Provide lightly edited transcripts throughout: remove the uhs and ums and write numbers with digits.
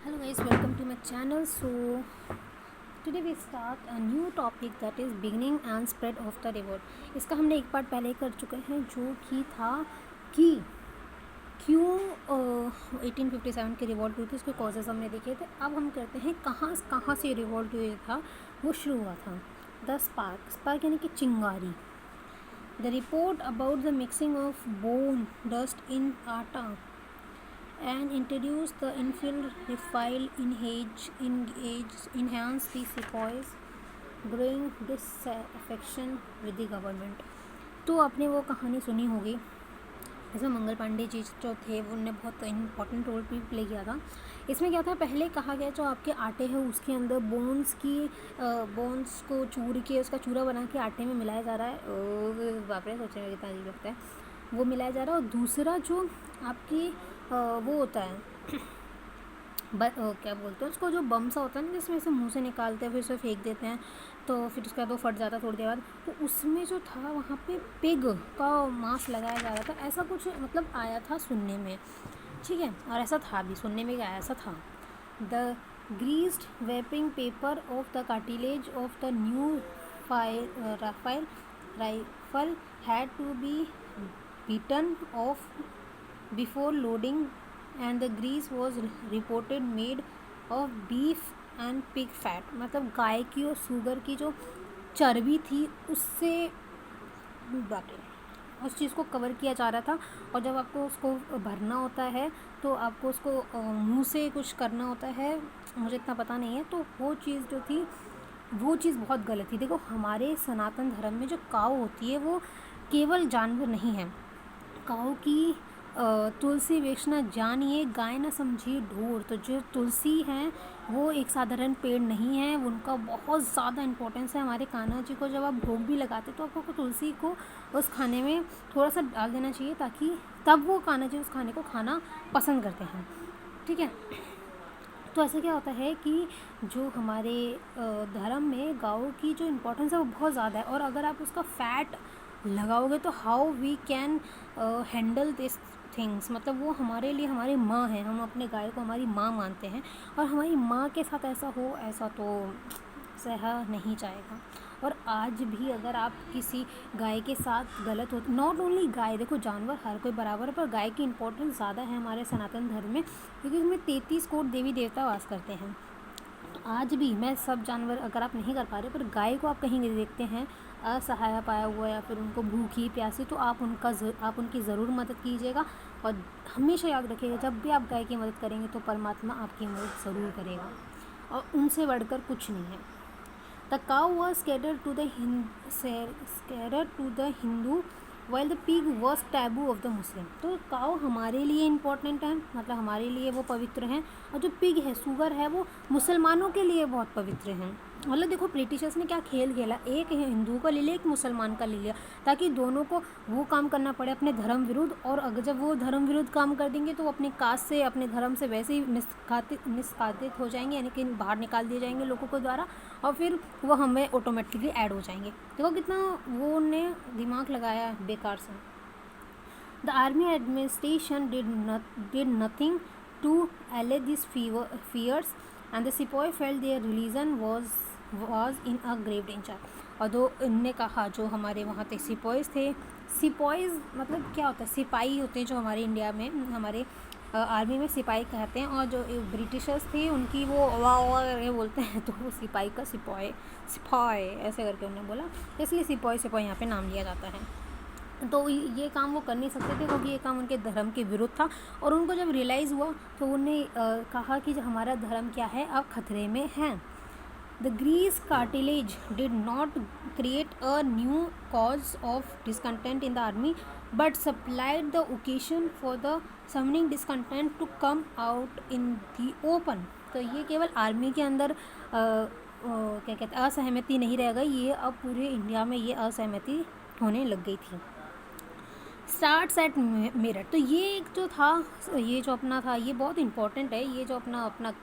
Hello guys, welcome to my channel. So today we start a new topic that is beginning and spread of the revolt. इसका हमने एक part पहले कर चुके हैं जो कि था कि क्यों 1857 की रिवॉल्ट हुई थी, उसके कॉजेज़ हमने देखे थे. अब हम करते हैं कहाँ कहाँ से रिवॉल्ट हुआ था, वो शुरू हुआ था. द स्पार्क यानी कि चिंगारी. The report about the mixing of bone dust in आटा and introduce the infill refile enhance the sepoys growing disaffection with the government. तो आपने वो कहानी सुनी होगी, इसमें मंगल पांडे जी जो थे उनने बहुत इंपॉर्टेंट रोल भी प्ले किया था. इसमें क्या था, पहले कहा गया जो आपके आटे हैं उसके अंदर बोन्स को चूर के उसका चूरा बना के आटे में मिलाया जा रहा है. बाप रे, सोचने में कितना अजीब लगता है. वो मिलाया जा रहा है. और दूसरा जो आपकी वो होता है क्या बोलते हैं उसको, जो बम सा होता है ना जिसमें से मुंह से निकालते हैं फिर उसे फेंक देते हैं तो फिर उसके बाद वो फट जाता है थोड़ी देर बाद. तो उसमें जो था वहाँ पे पिग का मांस लगाया जा रहा था. ऐसा कुछ मतलब आया था सुनने में, ठीक है. और ऐसा था भी सुनने में, क्या ऐसा था. The greased wrapping paper of the cartridge of the new rifle had to be beaten off before loading, and the grease was reported made of beef and pig fat. मतलब गाय की और सूगर की जो चर्बी थी उससे बाटे उस चीज़ को कवर किया जा रहा था. और जब आपको उसको भरना होता है तो आपको उसको मुंह से कुछ करना होता है, मुझे इतना पता नहीं है. तो वो चीज़ जो थी वो चीज़ बहुत गलत थी. देखो, हमारे सनातन धर्म में जो काऊ होती है वो केवल जानवर नहीं है. काऊ की तुलसी बेचना जानिए, गाय ना समझिए ढोर. तो जो तुलसी हैं वो एक साधारण पेड़ नहीं है, उनका बहुत ज़्यादा इम्पोर्टेंस है. हमारे कान्हा जी को जब आप भोग भी लगाते तो आपको तुलसी को उस खाने में थोड़ा सा डाल देना चाहिए, ताकि तब वो कान्हा जी उस खाने को खाना पसंद करते हैं, ठीक है. तो ऐसा क्या होता है कि जो हमारे धर्म में गायों की जो इम्पोर्टेंस है वो बहुत ज़्यादा है. और अगर आप उसका फैट लगाओगे तो how we can handle this things, मतलब वो हमारे लिए हमारी माँ है. हम अपने गाय को हमारी माँ मानते हैं और हमारी माँ के साथ ऐसा हो, ऐसा तो सहा नहीं जाएगा. और आज भी अगर आप किसी गाय के साथ गलत हो, नॉट ओनली गाय, देखो जानवर हर कोई बराबर है, पर गाय की इम्पोर्टेंस ज़्यादा है हमारे सनातन धर्म में, क्योंकि उसमें 33 करोड़ देवी देवता वास करते हैं. आज भी मैं सब जानवर अगर आप नहीं कर पा रहे, पर गाय को आप कहीं देखते हैं असहाय पाया हुआ या फिर उनको भूखी प्यासी, तो आप उनकी ज़रूर मदद कीजिएगा. और हमेशा याद रखिएगा, जब भी आप गाय की मदद करेंगे तो परमात्मा आपकी मदद ज़रूर करेगा, और उनसे बढ़कर कुछ नहीं है. The cow was scattered to the Hindu while the pig was taboo of the Muslim. तो काउ हमारे लिए इम्पोर्टेंट है, मतलब हमारे लिए वो पवित्र हैं. और जो पिग है, सुगर है, वो मुसलमानों के लिए बहुत पवित्र हैं. मतलब देखो ब्रिटिशर्स ने क्या खेल खेला, एक हिंदू का ले लिया, एक मुसलमान का ले लिया, ताकि दोनों को वो काम करना पड़े अपने धर्म विरुद्ध. और अगर जब वो धर्म विरुद्ध काम कर देंगे तो वो अपने कास्ट से, अपने धर्म से वैसे ही निष्कासित हो जाएंगे, यानी कि बाहर निकाल दिए जाएंगे लोगों के द्वारा, और फिर वो हमें ऑटोमेटिकली ऐड हो जाएंगे. देखो कितना वो ने दिमाग लगाया है बेकार से. The army administration did nothing to allay these fears, and the sepoy felt their religion was in a grave danger. और जो इनने कहा, जो हमारे वहाँ पे सिपॉइज़ थे, सिपॉइज़ मतलब क्या होता है, सिपाही होते हैं जो हमारे इंडिया में, हमारे आर्मी में सिपाही कहते हैं. और जो ब्रिटिशर्स थे उनकी वो वाह बोलते हैं, तो वो सिपाही का सिपाही ऐसे करके उन्होंने बोला, इसलिए सिपाही यहाँ पे नाम लिया जाता है. तो ये काम वो कर नहीं सकते थे, क्योंकि ये काम उनके धर्म के विरुद्ध था. और उनको जब रियलाइज़ हुआ तो उन्हें कहा कि हमारा धर्म क्या है, अब खतरे में है. The grease cartridge did not create a new cause of discontent in the army, but supplied the occasion for the summoning discontent to come out in the open. तो ये केवल आर्मी के अंदर क्या कहते हैं असहमति नहीं रह गई, ये अब पूरे इंडिया में ये असहमति होने लग गई थी. Starts at Meerut. तो ये एक जो था, ये जो अपना था, ये बहुत इंपॉर्टेंट है. ये जो अपना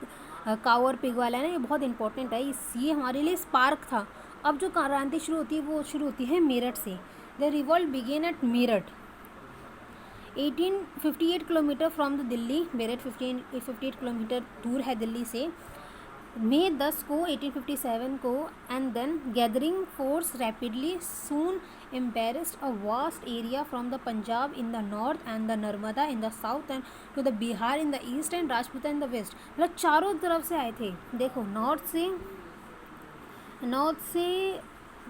काऊ और पिग वाला है ना, ये बहुत इंपॉर्टेंट है. ये हमारे लिए स्पार्क था. अब जो क्रांति शुरू होती है वो शुरू होती है मेरठ से. The revolt began at Meerut 1858 kilometre from the Delhi, Meerut 58 kilometre दूर है दिल्ली से। मई 10 को 1857 को, and then gathering force rapidly soon embarrassed a vast area from the Punjab in the north and the Narmada in the south and to the Bihar in the east and Rajputa in the west। मतलब चारों तरफ से आए थे। देखो north से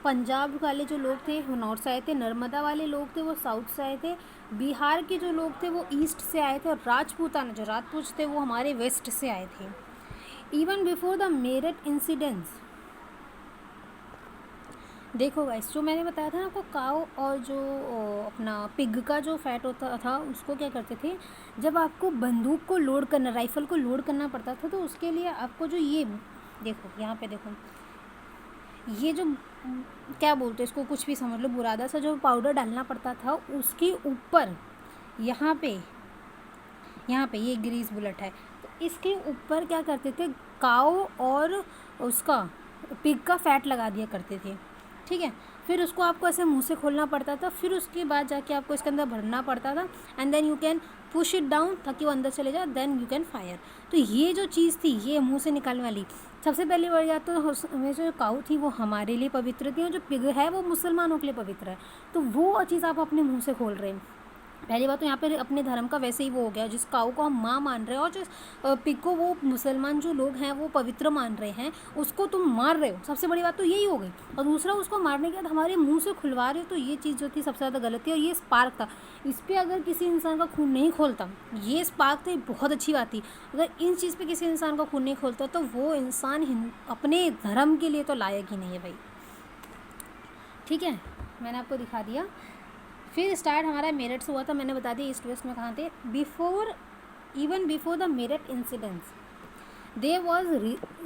पंजाब वाले जो लोग थे वो नॉर्थ से आए थे, नर्मदा वाले लोग थे वो साउथ से आए थे, बिहार के जो लोग थे वो ईस्ट से आए थे, और राजपूताना जो राजपूत थे वो हमारे वेस्ट से आए थे। Even before the Meerut incidents, देखो गाइस जो मैंने बताया था ना आपको, काऊ और जो अपना पिग का जो फैट होता था उसको क्या करते थे, जब आपको बंदूक को लोड करना, राइफ़ल को लोड करना पड़ता था, तो उसके लिए आपको जो ये देखो यहाँ पे देखो, ये जो क्या बोलते हैं इसको, कुछ भी समझ लो, बुरादा सा जो पाउडर डालना पड़ता था उसके ऊपर, यहाँ पे ये ग्रीस बुलेट है, तो इसके ऊपर क्या करते थे, काऊ और उसका पिग का फैट लगा दिया करते थे, ठीक है। फिर उसको आपको ऐसे मुंह से खोलना पड़ता था, फिर उसके बाद जाके आपको इसके अंदर भरना पड़ता था, and then you can push it down ताकि वो अंदर चले जाए, देन यू कैन फायर। तो ये जो चीज़ थी, ये मुंह से निकालने वाली, सबसे पहली बार या तो हमें जो काऊ थी वो हमारे लिए पवित्र थी, और जो पिग है वो मुसलमानों के लिए पवित्र है। तो वो चीज़ आप अपने मुँह से खोल रहे हैं। पहली बात तो यहाँ पे अपने धर्म का वैसे ही वो हो गया, जिस काऊ को हम माँ मान रहे हैं और जो पिग को वो मुसलमान जो लोग हैं वो पवित्र मान रहे हैं, उसको तुम मार रहे हो। सबसे बड़ी बात तो यही हो गई। और दूसरा, उसको मारने के बाद हमारे मुंह से खुलवा रहे हो, तो ये चीज़ जो थी सबसे ज़्यादा गलत थी। और ये स्पार्क था, इस पर अगर किसी इंसान का खून नहीं खोलता, ये स्पार्क तो बहुत अच्छी बात थी। अगर इन चीज़ पर किसी इंसान का खून नहीं खोलता तो वो इंसान अपने धर्म के लिए तो लायक ही नहीं है भाई, ठीक है। मैंने आपको दिखा दिया। फिर स्टार्ट हमारा मेरठ से हुआ था, मैंने बता दिया ईस्ट वेस्ट में कहाँ थे। Even before the Meerut incidents there was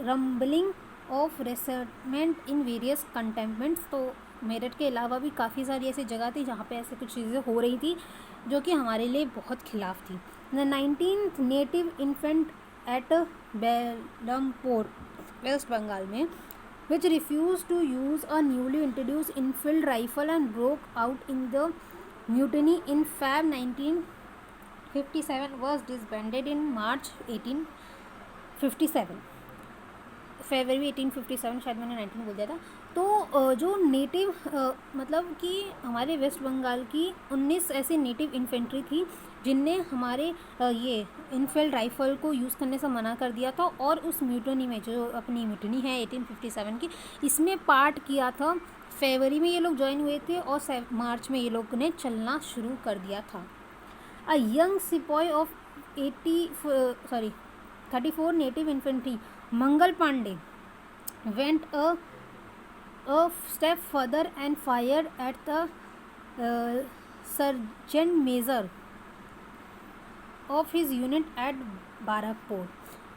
rumbling of resentment in various cantonments. तो मेरठ के अलावा भी काफ़ी सारी ऐसी जगह थी जहाँ पे ऐसे कुछ चीज़ें हो रही थी जो कि हमारे लिए बहुत खिलाफ थी। द 19th नेटिव infantry at Berhampore West Bengal में, which refused to use a newly introduced infield rifle and broke out in the mutiny in Feb 1957, was disbanded in March 1857, फरवरी 1857, शायद मैंने 19 बोल दिया था। तो जो नेटिव मतलब कि हमारे वेस्ट बंगाल की 19 ऐसी नेटिव इन्फेंट्री थी जिनने हमारे ये इनफील्ड राइफ़ल को यूज़ करने से मना कर दिया था, और उस म्यूटनी में जो अपनी म्यूटनी है 1857 की, इसमें पार्ट किया था। फरवरी में ये लोग ज्वाइन हुए थे और मार्च में ये लोग ने चलना शुरू कर दिया था। A young sepoy of 34 native infantry Mangal Pandey went a step further and fired at the sergeant major of his unit at Barrackpore.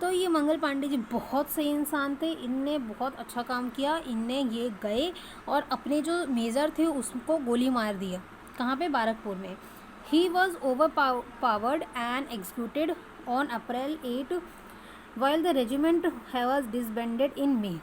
तो ये मंगल पांडे जी बहुत सही इंसान थे, इनने बहुत अच्छा काम किया। इनने ये गए और अपने जो मेजर थे उसको गोली मार दिया। कहाँ पे? बाराकपुर में। He was over powered and executed on April 8 while the regiment was disbanded in May।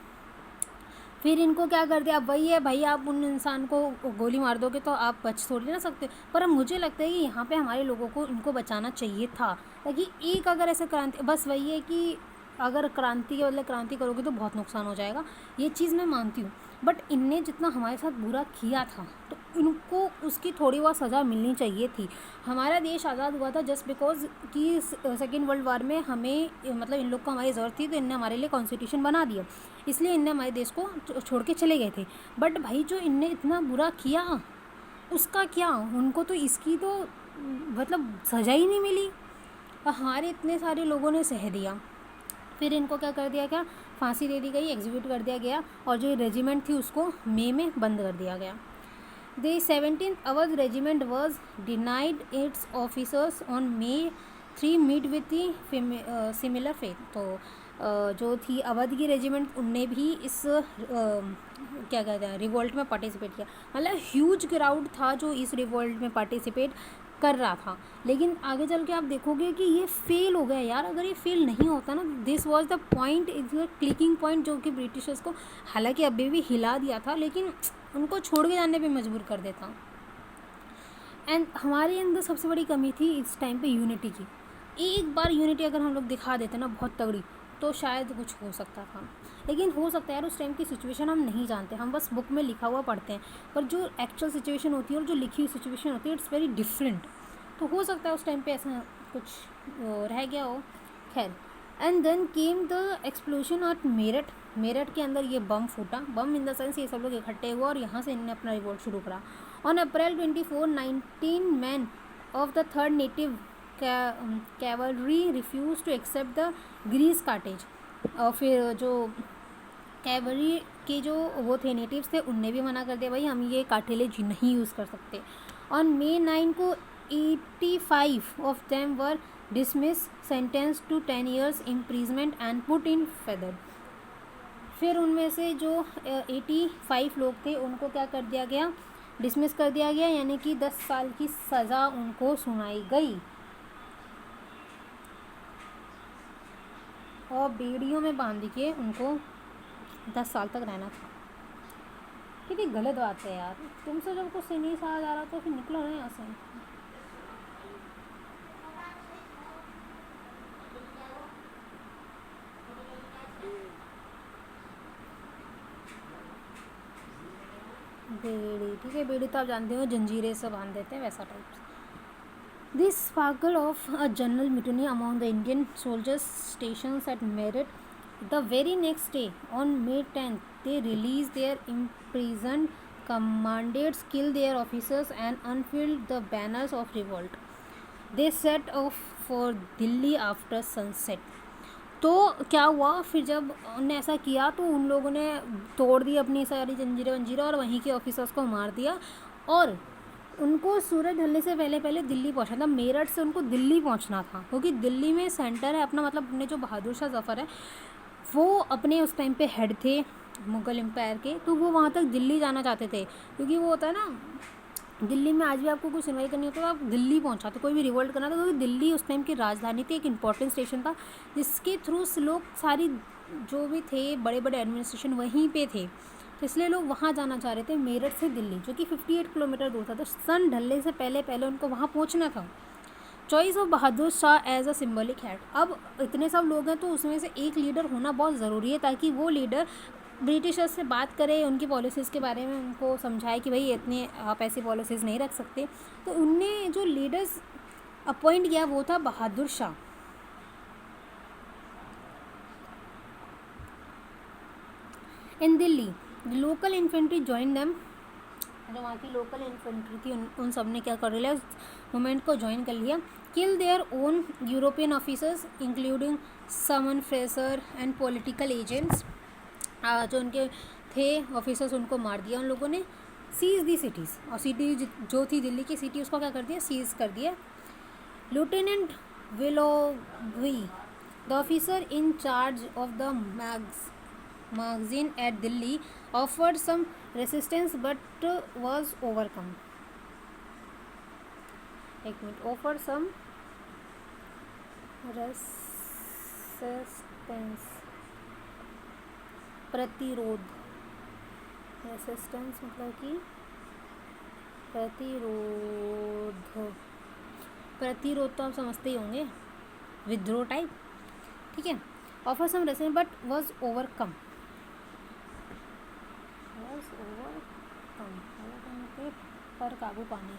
फिर इनको क्या कर दिया? अब वही है भाई, आप उन इंसान को गोली मार दोगे तो आप बच थोड़ी ना सकते। पर अब मुझे लगता है कि यहाँ पे हमारे लोगों को इनको बचाना चाहिए था, ताकि एक अगर ऐसे क्रांति, बस वही है कि अगर क्रांति के बदले क्रांति करोगे तो बहुत नुकसान हो जाएगा, ये चीज़ मैं मानती हूँ। बट इनने जितना हमारे साथ बुरा किया था तो इनको उसकी थोड़ी बहुत सज़ा मिलनी चाहिए थी। हमारा देश आज़ाद हुआ था जस्ट बिकॉज कि सेकेंड वर्ल्ड वार में हमें मतलब इन लोग को हमारी ज़रूरत थी, तो इनने हमारे लिए कॉन्स्टिट्यूशन बना दिया, इसलिए इनने हमारे देश को छोड़ के चले गए थे। बट भाई जो इनने इतना बुरा किया उसका क्या, उनको तो इसकी तो मतलब सज़ा ही नहीं मिली, हमारे इतने सारे लोगों ने सह दिया। फिर इनको क्या कर दिया, क्या फांसी दे दी गई, एग्जीक्यूट कर दिया गया, और जो रेजिमेंट थी उसको मई में बंद कर दिया गया। The 17th Awadh regiment was denied its officers on May 3 meet with the similar faith. तो जो थी अवध की रेजिमेंट, उनने भी इस क्या कहते हैं रिवोल्ट में पार्टिसिपेट किया। मतलब ह्यूज क्राउड था जो इस रिवोल्ट में पार्टिसिपेट कर रहा था। लेकिन आगे चल के आप देखोगे कि ये फेल हो गया यार। अगर ये फेल नहीं होता ना, this was the point, is the clicking point, जो कि ब्रिटिशर्स को हालांकि अभी भी हिला दिया था, लेकिन उनको छोड़ के जाने पे मजबूर कर देता। एंड हमारे अंदर सबसे बड़ी कमी थी इस टाइम पे यूनिटी की। एक बार यूनिटी अगर हम लोग दिखा देते ना बहुत तगड़ी, तो शायद कुछ हो सकता था। लेकिन हो सकता है यार, उस टाइम की सिचुएशन हम नहीं जानते, हम बस बुक में लिखा हुआ पढ़ते हैं, पर जो एक्चुअल सिचुएशन होती है और जो लिखी हुई सिचुएशन होती है इट्स वेरी डिफरेंट। तो हो सकता है उस टाइम पे ऐसा कुछ रह गया हो। खैर, and then came the explosion of Meerut. Meerut के अंदर ये बम फूटा, बम इन द सेंस ये सब लोग इकट्ठे हुए और यहाँ से इन्होंने अपना रिवोल्ट शुरू करा। On April 24, 19 man of the third native cavalry refuse to accept the grease cartridge. और फिर जो कैवलरी के जो वो थे नेटिव्स थे, उनने भी मना कर दिया, भाई हम ये कार्टिलेज नहीं यूज़ कर सकते। ऑन May 9 को 85 of them were dismiss, sentence to 10 years imprisonment and put in fetter. फिर उनमें से जो 85 लोग थे उनको क्या कर दिया गया, डिसमिस कर दिया गया, यानी कि 10 साल की सज़ा उनको सुनाई गई और बेड़ियों में बांध के उनको 10 साल तक रहना था। कितनी गलत बात है यार, तुमसे जब कुछ नहीं सहा जा रहा तो फिर निकलो ना यहाँ से। बेड़ी, ठीक है, बेड़ी तो आप जानते हो जंजीरें से बांध देते हैं, वैसा type. This sparkle of a general mutiny among the Indian soldiers stationed at Meerut. The very next day, on May 10th, they released their imprisoned commanders, killed their officers, and unfurled the banners of revolt. They set off for Delhi after sunset. तो क्या हुआ फिर, जब उन्होंने ऐसा किया तो उन लोगों ने तोड़ दी अपनी सारी जंजीरें वंजीरें और वहीं के ऑफिसर्स को मार दिया, और उनको सूरज ढलने से पहले पहले दिल्ली पहुंचना था। मेरठ से उनको दिल्ली पहुंचना था, क्योंकि दिल्ली में सेंटर है अपना, मतलब अपने जो बहादुर शाह जफ़र है वो अपने उस टाइम पे हेड थे मुग़ल एम्पायर के, तो वो वहाँ तक दिल्ली जाना चाहते थे। क्योंकि वो होता है ना, दिल्ली में आज भी आपको कुछ सुनवाई करनी होती है तो आप दिल्ली पहुंचाते, कोई भी रिवोल्ट करना था, क्योंकि दिल्ली उस टाइम की राजधानी थी, एक इंपॉर्टेंट स्टेशन था जिसके थ्रू लोग सारी जो भी थे बड़े बड़े एडमिनिस्ट्रेशन वहीं पे थे, तो इसलिए लोग वहाँ जाना चाह रहे थे मेरठ से दिल्ली, जो कि 58 किलोमीटर दूर था। तो सन ढलने से पहले पहले उनको वहाँ पहुँचना था। Choice of Bahadur Shah as a symbolic head. अब इतने सब लोग हैं तो उसमें से एक लीडर होना बहुत ज़रूरी है, ताकि वो लीडर ब्रिटिशर्स से बात करे, उनकी पॉलिसीज़ के बारे में उनको समझाए कि भाई इतने आप ऐसी पॉलिसीज़ नहीं रख सकते। तो उनने जो लीडर्स अपॉइंट किया वो था Bahadur Shah. In Delhi local infantry join them. जो वहाँ की लोकल इन्फेंट्री थी उन सब ने क्या कर लिया, उस मूवमेंट को ज्वाइन कर लिया। Kill their own European officers including Simon Fraser and political agents. जो उनके थे ऑफिसर्स उनको मार दिया उन लोगों ने। सीज दी सिटीज़, और सिटी जो थी दिल्ली की सिटी उसको क्या कर दिया, सीज कर दिया। Lieutenant Willoughby, the officer in charge of the magazine at Delhi, offered some resistance but was overcome. एक मिनट, offered some resistance, प्रतिरोध, रेसिस्टेंस मतलब कि प्रतिरोध, प्रतिरोध तो आप समझते ही होंगे, विद्रोह टाइप, ठीक है। Offer some resistance but was overcome, पर काबू पाने।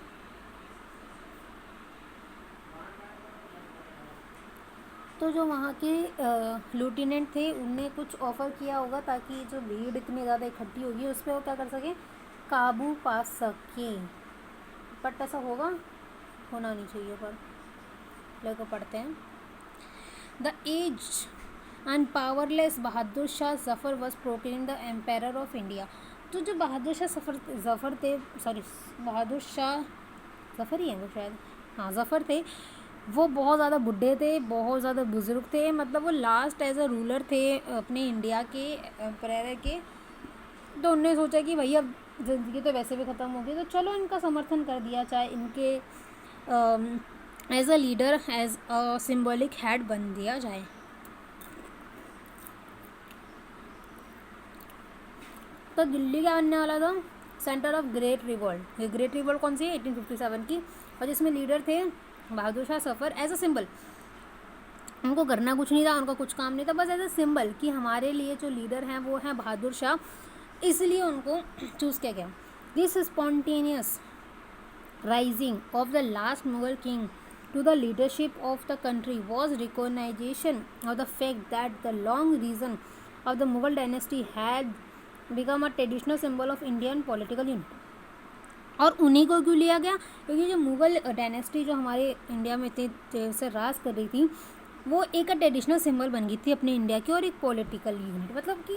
तो जो वहाँ के लेफ्टिनेंट थे उनने कुछ ऑफ़र किया होगा ताकि जो भीड़ इतनी ज़्यादा इकट्ठी होगी उस पर वो क्या कर सके, काबू पा सके। बट ऐसा होना नहीं चाहिए, पर लेकर पढ़ते हैं। The age and powerless Bahadur Shah Zafar was proclaimed the empire of India. तो जो बहादुर शाह जफ़र थे, सॉरी बहादुर शाह जफ़र ही हैं वो शायद, हाँ जफ़र थे, वो बहुत ज़्यादा बुढ़े थे, बहुत ज़्यादा बुज़ुर्ग थे, मतलब वो लास्ट एज अ रूलर थे अपने इंडिया के एम्पायर के। तो उन्होंने सोचा कि भाई अब ज़िंदगी तो वैसे भी ख़त्म हो गई, तो चलो इनका समर्थन कर दिया, चाहे इनके as a leader, as a symbolic head बन दिया जाए। तो दिल्ली क्या बनने वाला था, सेंटर ऑफ ग्रेट रिवॉल्ट। ये ग्रेट रिवॉल्ट कौन सी है? 1857 की, और जिसमें लीडर थे Bahadur Shah Zafar. As a symbol, उनको करना कुछ नहीं था, उनका कुछ काम नहीं था, बस एज अ सिंबल कि हमारे लिए जो लीडर हैं वो हैं बहादुर शाह, इसलिए उनको चूज़ किया गया। This spontaneous rising of the last Mughal king to the leadership of the country was recognition of the fact that the long reign of the Mughal dynasty had become a traditional symbol of Indian political unity। और उन्हीं को क्यों लिया गया? क्योंकि जो Mughal dynasty जो हमारे इंडिया में इतने देर से राज कर रही थी, वो एक ट्रेडिशनल सिंबल बन गई थी अपने इंडिया की, और एक पॉलिटिकल यूनिट। मतलब कि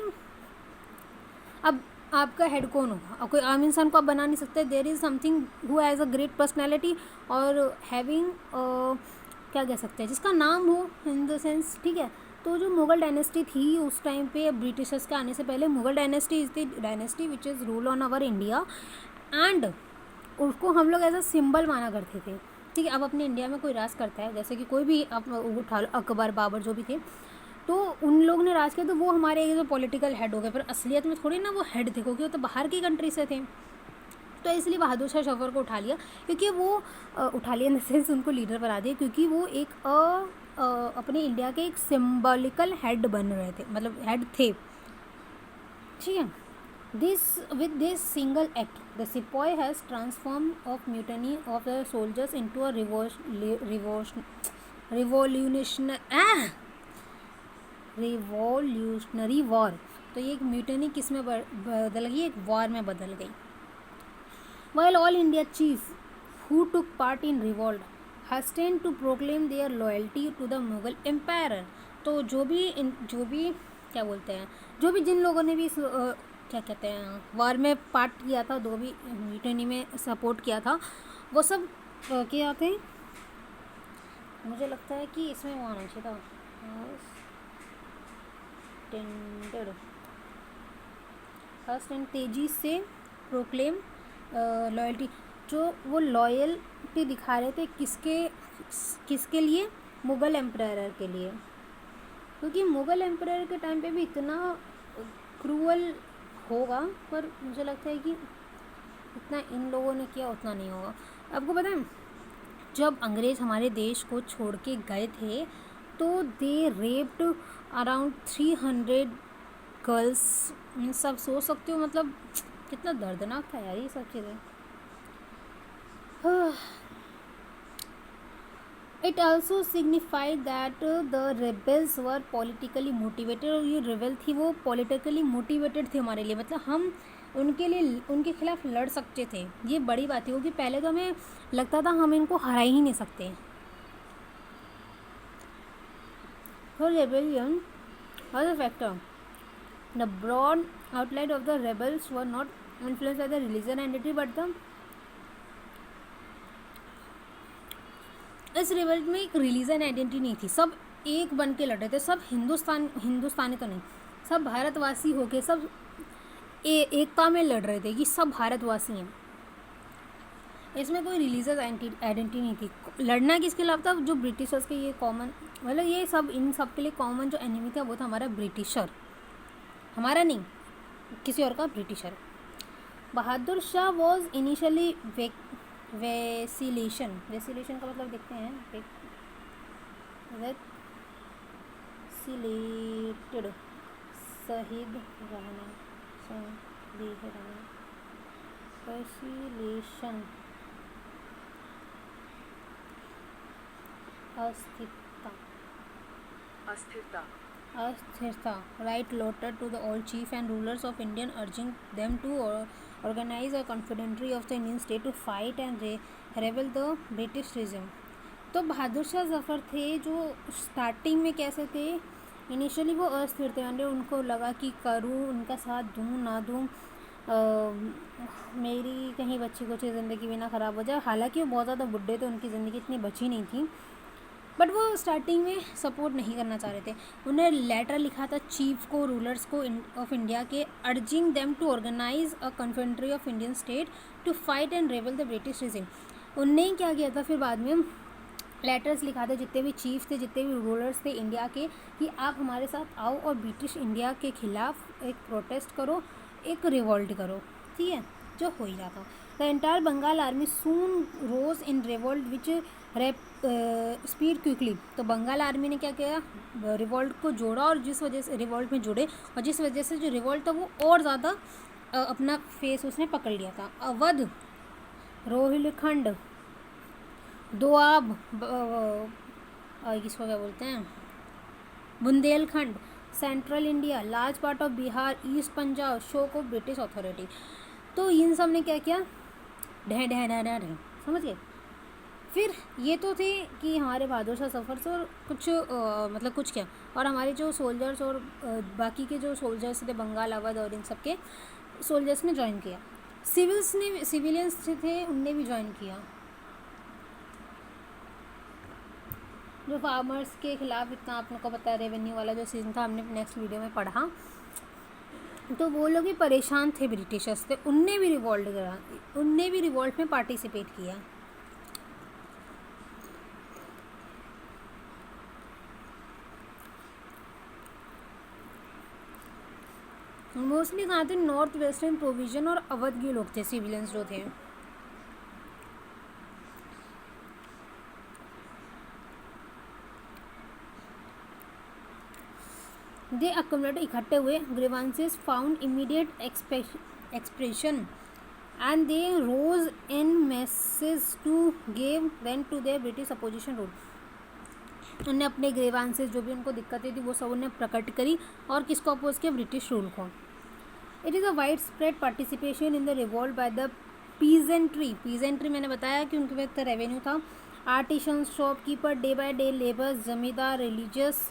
अब आपका हेड कौन होगा? अब कोई आम इंसान को आप बना नहीं सकते। There is something who has a great personality और हैविंग क्या कह सकते हैं, जिसका नाम हो इन द सेंस, ठीक है। तो जो मुग़ल डायनेस्टी थी उस टाइम पे, ब्रिटिशर्स के आने से पहले, Mughal dynasty is the dynasty which is rule on our India, and उसको हम लोग एज अ सिंबल माना करते थे, ठीक है। अब अपने इंडिया में कोई राज करता है, जैसे कि कोई भी आप उठा लो, अकबर, बाबर, जो भी थे, तो उन लोग ने राज किया, तो वो हमारे जो पॉलिटिकल हेड हो गए, पर असलियत में थोड़ी ना वो हेड थे, क्योंकि वो तो बाहर की कंट्री से थे। तो इसलिए बहादुर शाह जफर को उठा लिया, क्योंकि वो उठा लिया इन द सेंस, उनको लीडर बना दिया, क्योंकि वो एक अपने इंडिया के एक सिम्बॉलिकल हेड बन रहे थे, मतलब हेड थे, ठीक है। With this single act, the sepoy has transformed of mutiny of the soldiers into a revolutionary war। तो ये एक म्यूटनी किस में बदल गई? एक वॉर में बदल गई। While all India chiefs who took part in revolt hastened to proclaim their loyalty to the Mughal emperor। तो जो भी क्या बोलते हैं, जो भी जिन लोगों ने भी क्या कहते हैं वॉर में पार्ट किया था, जो भी म्यूटनी में सपोर्ट किया था, वो सब क्या थे? मुझे लगता है कि इसमें वो आना चाहिए था, फर्स्ट एंड तेजी से प्रोक्लेम लॉयल्टी। जो वो लॉयल्टी दिखा रहे थे किसके लिए? मुग़ल एम्परर के लिए, क्योंकि मुग़ल एम्परर के टाइम पे भी इतना क्रूअल होगा, पर मुझे लगता है कि इतना इन लोगों ने किया उतना नहीं होगा। आपको पता है, जब अंग्रेज़ हमारे देश को छोड़ के गए थे, तो दे रेप्ड अराउंड 300 गर्ल्स। सब सोच सकते हो, मतलब कितना दर्दनाक था यार ये सब चीज़ें। It also signified that the rebels were politically motivated. और ये रेबल थी वो पॉलिटिकली मोटिवेटेड थे हमारे लिए, मतलब हम उनके लिए, उनके खिलाफ लड़ सकते थे। ये बड़ी बात है, क्योंकि पहले तो हमें लगता था हम इनको हरा ही नहीं सकते। For rebellion was a factor. The broad outline of the rebels were not influenced by the religion identity, but the इस रिवल्ट में एक रिलीजन आइडेंटिटी नहीं थी, सब एक बन के लड़ रहे थे, सब हिंदुस्तानी तो नहीं, सब भारतवासी हो के सब एकता में लड़ रहे थे कि सब भारतवासी हैं। इसमें कोई रिलीजियस आइडेंटिटी नहीं थी। लड़ना किसके खिलाफ था? जो ब्रिटिशर्स के, ये कॉमन, मतलब ये सब इन सब के लिए कॉमन जो एनिमी था वो था हमारा ब्रिटिशर, हमारा नहीं, किसी और का, Britisher. Bahadur Shah was initially vacillation का मतलब देखते हैं, वैसिलेटेड, शहीद रहना, वैसिलेशन, अस्थिरता, write letter to the all chief and rulers of Indian urging them to organize a confederation of the Indian state to fight and rebel the British regime। तो बहादुर शाह जफ़र थे जो स्टार्टिंग में कैसे थे, इनिशियली वो अस्थिर थे, यानी उनको लगा कि करूँ, उनका साथ दूँ ना दूँ, मेरी कहीं बच्ची कुछ ज़िंदगी भी ना ख़राब हो जाए। हालांकि वो बहुत ज़्यादा बुढ़े थे, उनकी ज़िंदगी इतनी बची नहीं थी, बट वो स्टार्टिंग में सपोर्ट नहीं करना चाह रहे थे। उन्हें लेटर लिखा था चीफ को, रूलर्स को ऑफ इंडिया के, urging them to organise a confederation of Indian state to fight and rebel the British regime. उनने क्या किया था फिर बाद में, लेटर्स लिखा था जितने भी चीफ थे, जितने भी रूलर्स थे इंडिया के, कि आप हमारे साथ आओ और ब्रिटिश इंडिया के ख़िलाफ़ एक प्रोटेस्ट करो, एक रिवॉल्ट करो, ठीक है। जो हो ही रहा था। The entire Bengal army soon rose in revolt which speed quickly. तो बंगाल आर्मी ने क्या किया, रिवोल्ट को जोड़ा, और जिस वजह से रिवोल्ट में जुड़े, और जिस वजह से जो रिवोल्ट था वो और ज़्यादा अपना फेस उसने पकड़ लिया था। अवध, रोहिलखंड, दोआब, किसको क्या बोलते हैं, Bundelkhand, central India, large part of Bihar, east Punjab, शोक ऑफ ब्रिटिश अथॉरिटी। तो इन सब ने क्या किया, ढह ढह ढह ढह ढह, समझ गए। फिर ये तो थे कि हमारे बहादुर शाह जफर से, और कुछ मतलब कुछ क्या, और हमारे जो सोल्जर्स और बाकी के जो सोल्जर्स थे बंगाल, अवध और इन सब के सोल्जर्स ने ज्वाइन किया। सिविलियंस थे उनने भी ज्वाइन किया। जो फार्मर्स के खिलाफ इतना आप लोग को पता है, रेवेन्यू वाला जो सीजन था, हमने नेक्स्ट वीडियो में पढ़ा, तो वो लोग भी परेशान थे ब्रिटिशर्स से, उनने भी रिवॉल्ट में पार्टिसिपेट किया। मोस्टली कहाँ थे, नॉर्थ वेस्टर्न प्रोविजन और अवध के लोग थे, सिविलियंस जो थे। दे अकोमोडेट, इकट्ठे हुए, grievances found immediate expression and they rose in message to give vent to their British opposition rule. उन्होंने अपने ग्रीवांसेस, जो भी उनको दिक्कतें थी, वो सब उन्हें प्रकट करी, और किसको अपोज किया, ब्रिटिश रूल को। It is a widespread participation in the revolt by the peasantry मैंने बताया कि उनके पास रेवेन्यू था। Artisans, shopkeeper, day by day labours, zamindar, religious,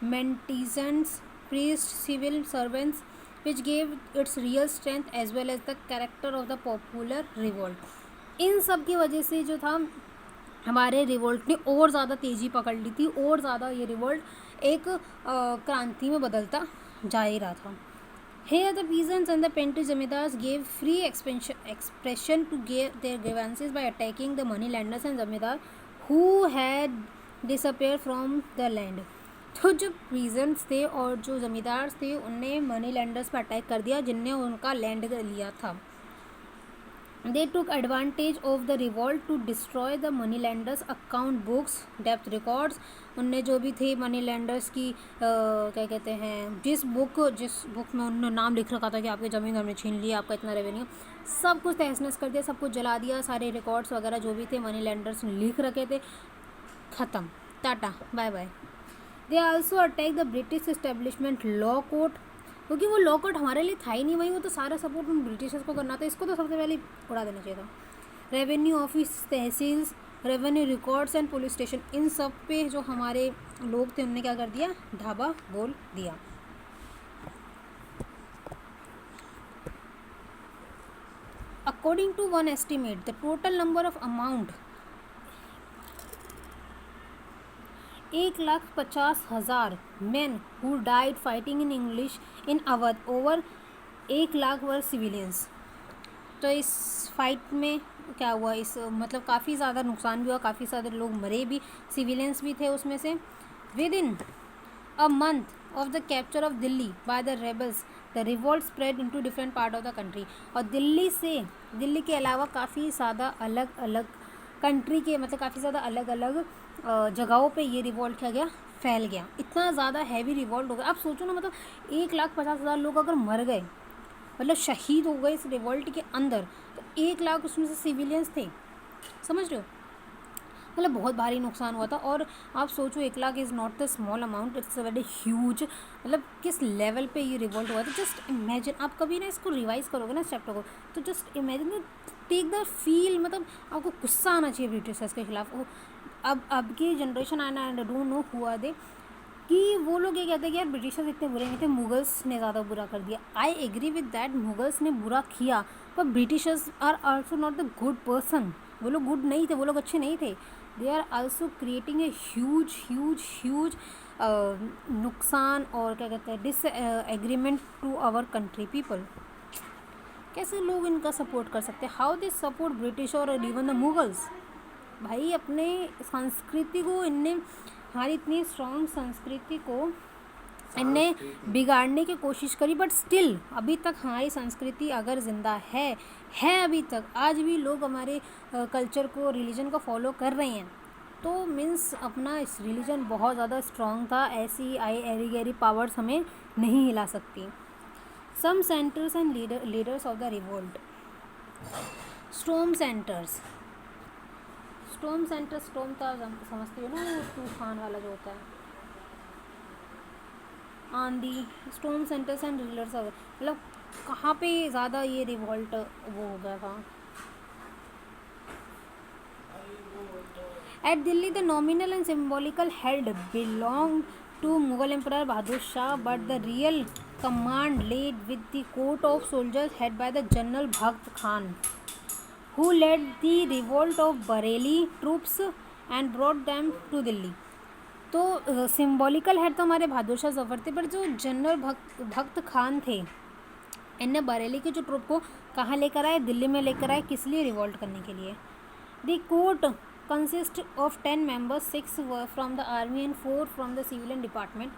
mendicants, priest, civil servants, which gave its real strength as well as the character of the popular revolt। इन सब की वजह से जो था हमारे रिवोल्ट ने और ज़्यादा तेज़ी पकड़ ली थी, और ज़्यादा ये रिवोल्ट एक क्रांति में बदलता जा ही रहा था। Here the peasants and the petty zamindars gave free expression to their grievances by attacking the moneylanders and zamindar who had disappeared from the land। तो जो पीजेंट्स थे और जो ज़मींदार थे, उनने मनी लैंडर्स पर अटैक कर दिया जिनने उनका लैंड लिया था। They took advantage of the revolt to destroy the money lenders account books, डेप्थ रिकॉर्ड्स। उनने जो भी थे मनी लैंडर्स की क्या कहते हैं, जिस बुक में उन्होंने नाम लिख रखा था कि आपकी ज़मीन हमने छीन लिया, आपका इतना रेवेन्यू, सब कुछ तहस नहस कर दिया, सब कुछ जला दिया, सारे रिकॉर्ड्स वगैरह जो भी थे मनी लैंडर्स ने लिख रखे थे, ख़त्म, tata bye bye. They also attack the British establishment law court, क्योंकि वो लॉ कोर्ट हमारे लिए था ही नहीं, वही वो तो सारा सपोर्ट उन ब्रिटिशर्स को करना था, इसको तो सबसे पहले उड़ा देना चाहिए था। Revenue office, tehsils, revenue records and police station, इन सब पे जो हमारे लोग थे उनने क्या कर दिया, ढाबा बोल दिया। According to one estimate the total number of amount 1,50,000 men who died fighting in English in Awadh, over 1,00,000 were civilians. तो इस फाइट में क्या हुआ, इस मतलब काफ़ी ज़्यादा नुकसान भी हुआ, काफ़ी सारे लोग मरे भी, सिविलियंस भी थे उसमें से। With in a month of the capture of Delhi by the rebels the revolt spread into different part of the country. और दिल्ली के अलावा काफ़ी ज़्यादा अलग अलग कंट्री के, मतलब काफ़ी ज़्यादा अलग अलग जगहों पे ये रिवॉल्ट क्या गया, फैल गया। इतना ज़्यादा हैवी रिवॉल्ट हो गया, आप सोचो ना, मतलब 1,50,000 लोग अगर मर गए, मतलब शहीद हो गए इस रिवॉल्ट के अंदर, तो 1,00,000 उसमें से सिविलियंस थे, समझ रहे हो, मतलब बहुत भारी नुकसान हुआ था। और आप सोचो 1,00,000 is not the small amount, it's very huge, मतलब किस लेवल पे ये रिवॉल्ट हुआ था। जस्ट इमेजिन, आप कभी ना इसको रिवाइज करोगे ना इस चैप्टर को, तो just imagine, take the feel, मतलब आपको गुस्सा आना चाहिए ब्रिटिशर्स के खिलाफ। अब की जनरेशन आना, I don't know who are they, कि वो लोग ये कहते हैं कि यार ब्रिटिशर्स इतने बुरे नहीं थे, मुगल्स ने ज़्यादा बुरा कर दिया। I agree with that, Mughals ने बुरा किया, पर Britishers are also not the good person, वो लोग गुड नहीं थे, वो लोग अच्छे नहीं थे। They are also creating a huge नुकसान, और क्या कहते हैं, disagreement to our country people. कैसे लोग इनका सपोर्ट कर सकते हैं, हाउ दे सपोर्ट ब्रिटिश और इवन द मुगल्स। भाई अपने संस्कृति को इनने, हमारी इतनी स्ट्रॉन्ग संस्कृति को इनने बिगाड़ने की कोशिश करी, बट स्टिल अभी तक हमारी संस्कृति अगर ज़िंदा है अभी तक, आज भी लोग हमारे कल्चर को, रिलीजन को फॉलो कर रहे हैं, तो मीन्स अपना इस रिलीजन बहुत ज़्यादा स्ट्रॉन्ग था। ऐसी आई एरी गैरी पावर्स हमें नहीं हिला सकती। Some centres and leaders of the revolt. Storm centres, storm centre, storm का समझते हो ना, वो तूफान वाला जो होता है, आंधी। Storm centres and leaders of, मतलब कहाँ पे ज़्यादा ये रिवोल्ट वो हो गया था। At Delhi the nominal and symbolical head belong to Mughal emperor Bahadur Shah, but the real command laid with the court of soldiers head by the General Bhagat Khan, who led the revolt of Bareilly troops and brought them to Delhi। तो symbolical head तो हमारे बहादुर शाह जफ़र थे, पर जो general भक्त खान थे, इनने बरेली की जो ट्रुप को कहाँ लेकर आए, दिल्ली में लेकर आए, किस लिए, रिवोल्ट करने के लिए। The court consist of 10 members, 6 from the army and 4 from the civilian department.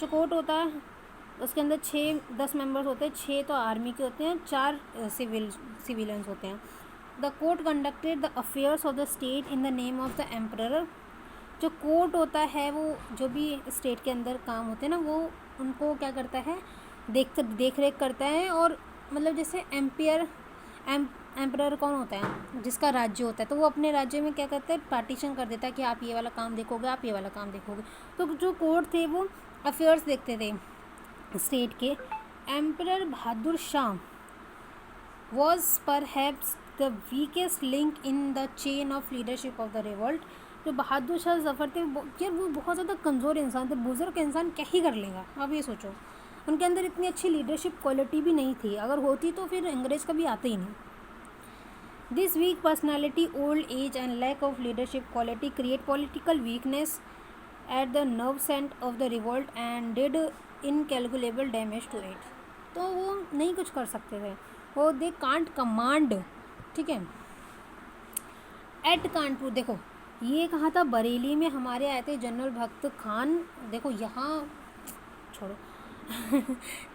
जो कोर्ट होता है उसके अंदर 6-10 मेंबर्स होते हैं, 6 तो आर्मी के होते हैं, 4 सिविलियंस होते हैं। The court conducted the affairs of the state in the name of the emperor. जो कोर्ट होता है वो जो भी स्टेट के अंदर काम होते हैं ना, वो उनको क्या करता है, देख रेख करता है। और मतलब जैसे एम्परर कौन होता है, जिसका राज्य होता है, तो वो अपने राज्य में क्या करता है, पार्टीशन कर देता है कि आप ये वाला काम देखोगे, आप ये वाला काम देखोगे। तो जो कोर्ट थे वो अफेयर्स देखते थे स्टेट के। Emperor Bahadur Shah was perhaps the weakest link in the chain of leadership of the revolt. जो बहादुर शाह जफ़र थे, यार वो बहुत ज़्यादा कमज़ोर इंसान थे। बुज़ुर्ग इंसान क्या ही कर लेगा, आप ये सोचो। उनके अंदर इतनी अच्छी लीडरशिप क्वालिटी भी नहीं थी, अगर होती तो फिर अंग्रेज़ कभी आते ही नहीं। This weak personality, old age and lack of leadership quality create political weakness at the nerve centre of the revolt and did incalculable damage to it. तो वो नहीं कुछ कर सकते थे, वो दे कांट कमांड, ठीक है। एट कानपुर, देखो ये कहा था, बरेली में हमारे आए थे जनरल भक्त खान। देखो यहाँ छोड़ो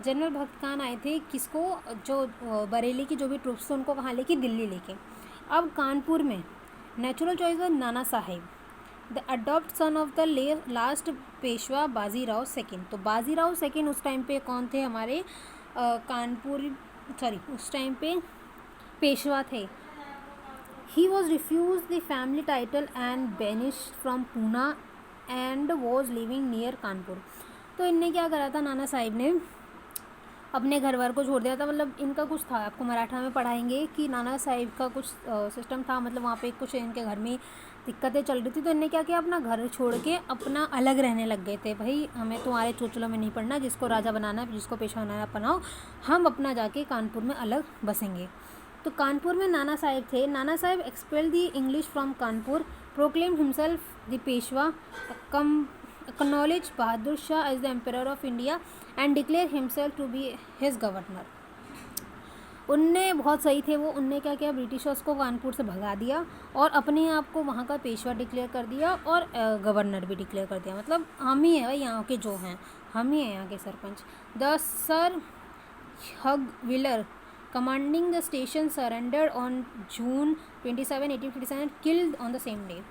जनरल भक्त खान आए थे, किसको, जो बरेली की जो भी ट्रूप्स थे उनको कहाँ लेके, दिल्ली लेके। अब कानपुर में नेचुरल चॉइस है Nana Saheb, the adopt son of the last Peshwa Bajirao second. तो बाजीराव सेकेंड उस टाइम पे कौन थे, हमारे कानपुर, सॉरी उस टाइम पे पेशवा थे। He was refuse the family title and banished from Poona and was living near Kanpur. तो इनने क्या करा था, नाना साहिब ने अपने घर वार को छोड़ दिया था। मतलब इनका कुछ था, आपको मराठा में पढ़ाएंगे कि नाना साहिब का कुछ सिस्टम था, मतलब वहाँ पे कुछ इनके घर में दिक्कतें चल रही थी, तो इनने क्या किया, अपना घर छोड़ के अपना अलग रहने लग गए थे। भाई हमें तुम्हारे चोचलों में नहीं पड़ना, जिसको राजा बनाना है, जिसको पेशा बनाना है बनाओ, हम अपना जाके कानपुर में अलग बसेंगे। तो कानपुर में नाना साहिब थे। Nana Sahib expel the English from Kanpur, proclaim himself the Peshwa, acknowledge Bahadur Shah as the emperor of India and declare himself to be his governor. उनने बहुत सही थे वो, उनने क्या किया, ब्रिटिशर्स को कानपुर से भगा दिया और अपने आप को वहाँ का पेशवा डिक्लेयर कर दिया और गवर्नर भी डिक्लेयर कर दिया। मतलब हम ही हैं भाई यहाँ के जो हैं, हम ही हैं यहाँ के sarpanch. The sir hug wheeler commanding the station surrendered on June 27, 1857, killed on the same day.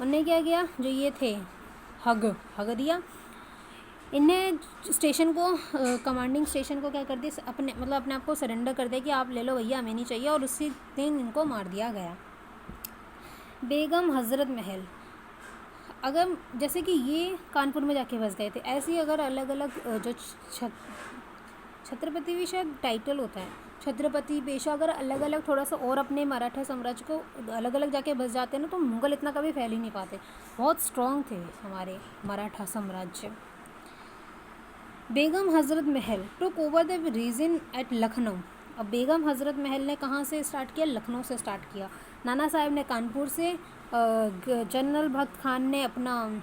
उनने क्या किया, जो ये थे हग दिया इन्हें, स्टेशन को, कमांडिंग स्टेशन को क्या कर दिया, अपने आप को सरेंडर कर दिया कि आप ले लो भैया, हमें नहीं चाहिए, और उसी दिन इनको मार दिया गया। बेगम हज़रत महल, अगर जैसे कि ये कानपुर में जाके बस गए थे, ऐसे ही अगर अलग अलग जो छत्रपति भी शायद टाइटल होता है, छत्रपति पेशवा, अगर अलग अलग थोड़ा सा और अपने मराठा साम्राज्य को अलग अलग जाके बस जाते हैं ना, तो मुग़ल इतना कभी फैल ही नहीं पाते। बहुत स्ट्रॉन्ग थे हमारे मराठा साम्राज्य। Begum Hazrat Mahal took over the region at Lucknow. अब बेगम हज़रत महल ने कहाँ से स्टार्ट किया, लखनऊ से स्टार्ट किया। नाना साहब ने कानपुर से, जनरल भक्त खान ने अपना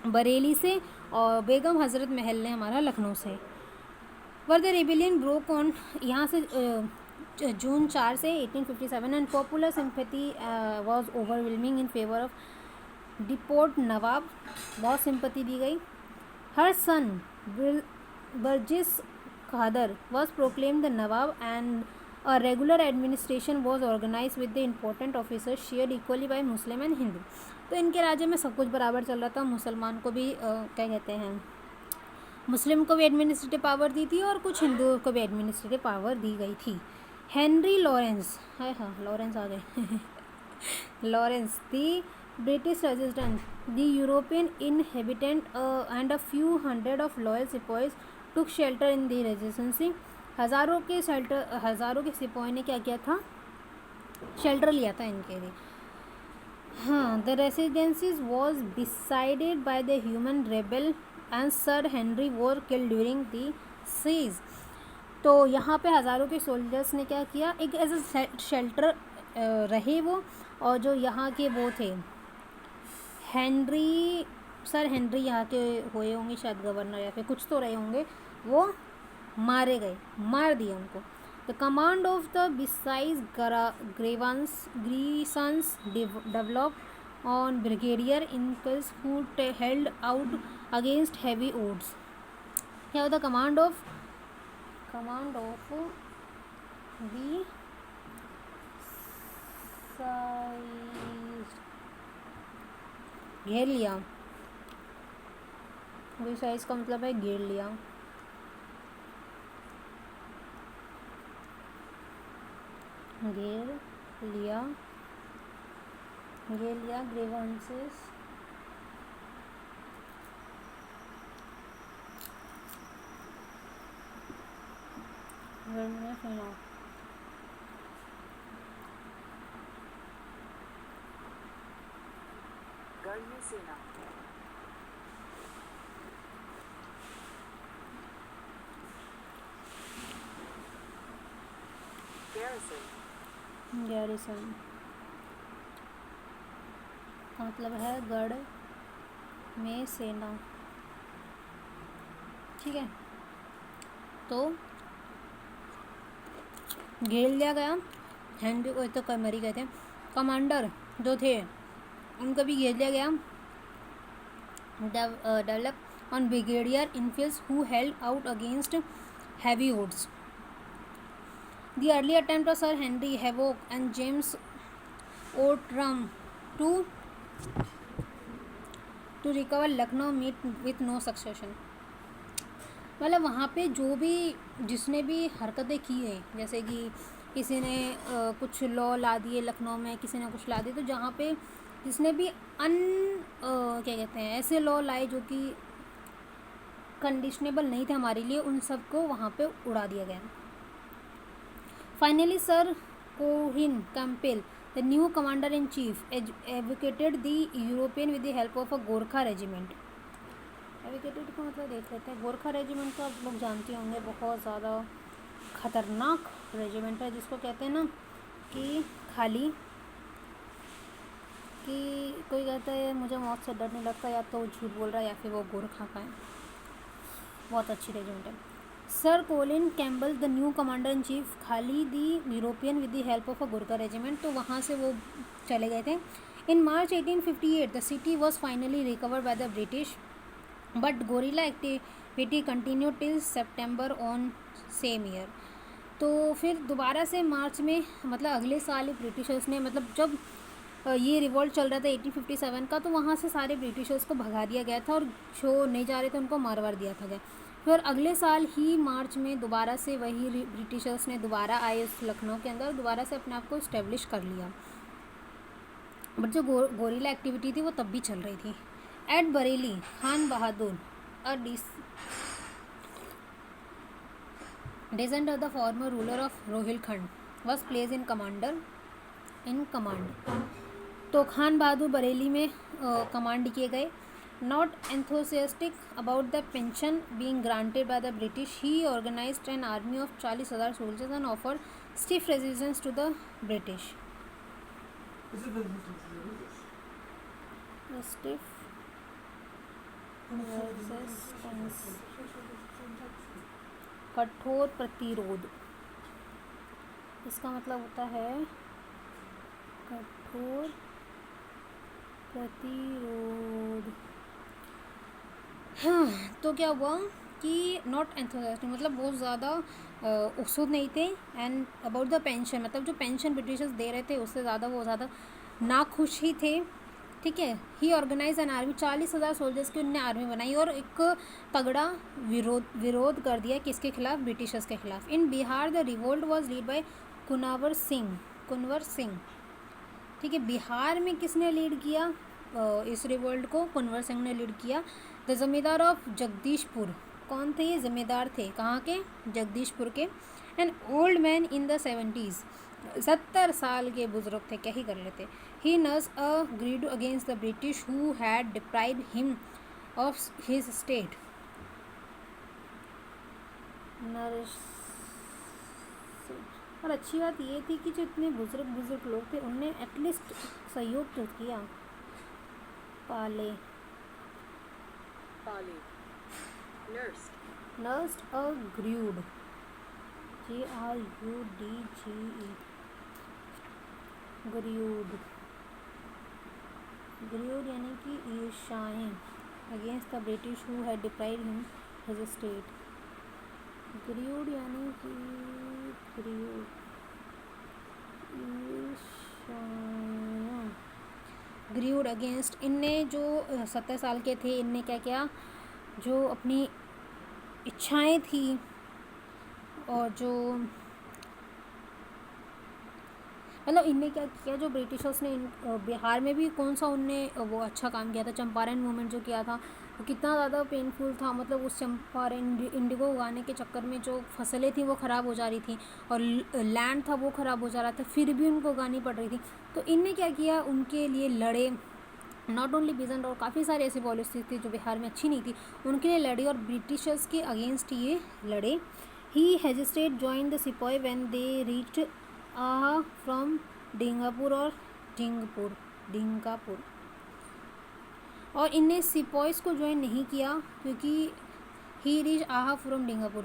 बरेली से, और बेगम हज़रत महल ने हमारा लखनऊ से। Where the rebellion broke on, यहाँ से जून 4 से 1857, and popular sympathy was overwhelming in favour of deport nawab, बहुत सिंपैथी दी गई। हर सन Burgess Khadar was proclaimed the Nawab, and a regular administration was organized with the important officers shared equally by Muslim and Hindu. तो इनके राज्य में सब कुछ बराबर चल रहा था, मुसलमान को भी क्या कहते हैं, मुस्लिम को भी एडमिनिस्ट्रेटिव पावर दी थी और कुछ हिंदुओं को भी एडमिनिस्ट्रेटिव पावर दी गई थी. हेनरी लॉरेंस, हाँ लॉरेंस आ गए Lawrence the British resident, the European inhabitant and a few hundred of loyal sepoys took shelter in the residency. हज़ारों के सिपाही ने क्या किया था, शेल्टर लिया था इनके लिए. हाँ, the residencies was decided by the human rebel and Sir Henry war killed during the siege. तो यहाँ पे हज़ारों के सोल्जर्स ने क्या किया, एक एज ए शेल्टर रहे वो, और जो यहाँ के वो थे सर हेनरी यहाँ के हुए होंगे शायद गवर्नर या फिर कुछ तो रहे होंगे, वो मार दिए उनको. The command of the besieged garrisons developed on brigadier Inglis who held out against heavy odds. क्या होता कमांड ऑफ बी घेर लिया. साइज का मतलब है घेर लिया. ग्रीवेंसेस गढ़ सेना. गैरिसन का मतलब है गढ़ में सेना. ठीक है, तो घेर लिया गया. हेनरी को तो मरी गए थे. कमांडर जो थे उनको भी घेर लिया गया. Develop on brigadier Inglis who held out against heavy odds. The early attempt of Sir Henry Havoc and James Outram to recover Lucknow met with no succession. मतलब वहाँ पे जो भी जिसने भी हरकतें की हैं, जैसे कि किसी ने कुछ लॉ ला दिए लखनऊ में, किसी ने कुछ ला दिए, तो जहाँ पे जिसने भी क्या कहते हैं ऐसे लॉ लाए जो कि कंडीशनेबल नहीं थे हमारे लिए, उन सबको वहाँ पे उड़ा दिया गया. Finally, Sir Cohen Campbell, the new commander-in-chief, advocated the European with the help of a Gorkha regiment. Advocated का मतलब देख लेते हैं. गोरखा रेजिमेंट तो आप लोग जानते होंगे, बहुत ज़्यादा खतरनाक रेजिमेंट है, जिसको कहते हैं ना कि खाली कि कोई कहता है मुझे मौत से डर नहीं लगता, या तो झूठ बोल रहा है या फिर वो गोरखा का है. बहुत अच्छी रेजिमेंट है. Sir Colin Campbell the new commander in chief, खाली the European with the help of a Gorkha regiment. तो वहाँ से वो चले गए थे. In March 1858 the city was finally recovered by the British, but guerrilla activity continue till September on same year. तो फिर दोबारा से मार्च में, मतलब अगले साल ही ब्रिटिशर्स ने, मतलब जब ये रिवॉल्ट चल रहा था 1857 का, तो वहाँ से सारे ब्रिटिशर्स को भगा दिया गया था और जो नहीं जा रहे थे उनको मार दिया था गया. फिर अगले साल ही मार्च में दोबारा से वही ब्रिटिशर्स ने दोबारा आए उस लखनऊ के अंदर, दोबारा से अपने आप को इस्टेब्लिश कर लिया. बट जो गोरिल्ला एक्टिविटी थी वो तब भी चल रही थी. At Bareilly, Khan Bahadur a descendant of the former ruler of Rohilkhand was placed in command. तो खान बहादुर बरेली में कमांड किए गए. Not enthusiastic about the pension being granted by the British, he organized an army of 40,000 soldiers and offered stiff resistance to the British. Stiff resistance, कठोर प्रतिरोध. इसका मतलब होता है कठोर प्रतिरोध. हाँ, तो क्या हुआ कि नॉट एंथुसियास्टिक मतलब बहुत ज़्यादा उत्सुक नहीं थे। एंड अबाउट द पेंशन मतलब जो पेंशन ब्रिटिशर्स दे रहे थे उससे ज़्यादा वो ज़्यादा नाखुश ही थे। ठीक है। ही ऑर्गेनाइज एन आर्मी 40,000 सोल्जर्स की उनने आर्मी बनाई और एक तगड़ा विरोध कर दिया किसके खिलाफ, ब्रिटिशर्स के खिलाफ। In Bihar the revolt was lead by Kunwar Singh. ठीक है। बिहार में किसने लीड किया इस रिवोल्ट को, कुंवर सिंह ने लीड किया। द जमींदार ऑफ जगदीशपुर, कौन थे ये, जमींदार थे कहाँ के, जगदीशपुर के। An old man in the 70s, 70 साल के बुजुर्ग थे, क्या ही कर लेते। He nurse a grudge against the British who had deprive him of his state. और अच्छी बात ये थी कि जो इतने बुजुर्ग लोग थे उनने एटलीस्ट सहयोग तो किया। पाले, पाले, नर्स्ड अ ग्रूड, GRUDGE, ग्रूड यानी कि ईर्ष्याएं, against the British who had deprived him his state. Grudge यानी कि ग्रूड अगेंस्ट, इनने जो 70 साल के थे इनने क्या किया, जो अपनी इच्छाएं थी और जो मतलब इनने क्या किया, जो ब्रिटिशर्स ने बिहार में भी कौन सा उनने वो अच्छा काम किया था, चंपारण मूवमेंट जो किया था वो कितना ज़्यादा पेनफुल था। मतलब उस चंपारण इंडिगो उगाने के चक्कर में जो फसलें थी वो ख़राब हो जा रही थी और लैंड था वो ख़राब हो जा रहा था, फिर भी उनको उगानी पड़ रही थी। तो इनने क्या किया, उनके लिए लड़े। नॉट ओनली पीजेंट, और काफ़ी सारी ऐसी पॉलिसीज थी जो बिहार में अच्छी नहीं थी, उनके लिए लड़ी और ब्रिटिशर्स के अगेंस्ट ये लड़े। ही हेजिस्टेट जॉइन द सिपाही व्हेन दे रीच्ड आहा फ्रॉम डिंगापुर और ढिंगापुर। और इनने सिपॉइस को ज्वाइन नहीं किया क्योंकि ही रीच आहा फ्रॉम डिंगापुर,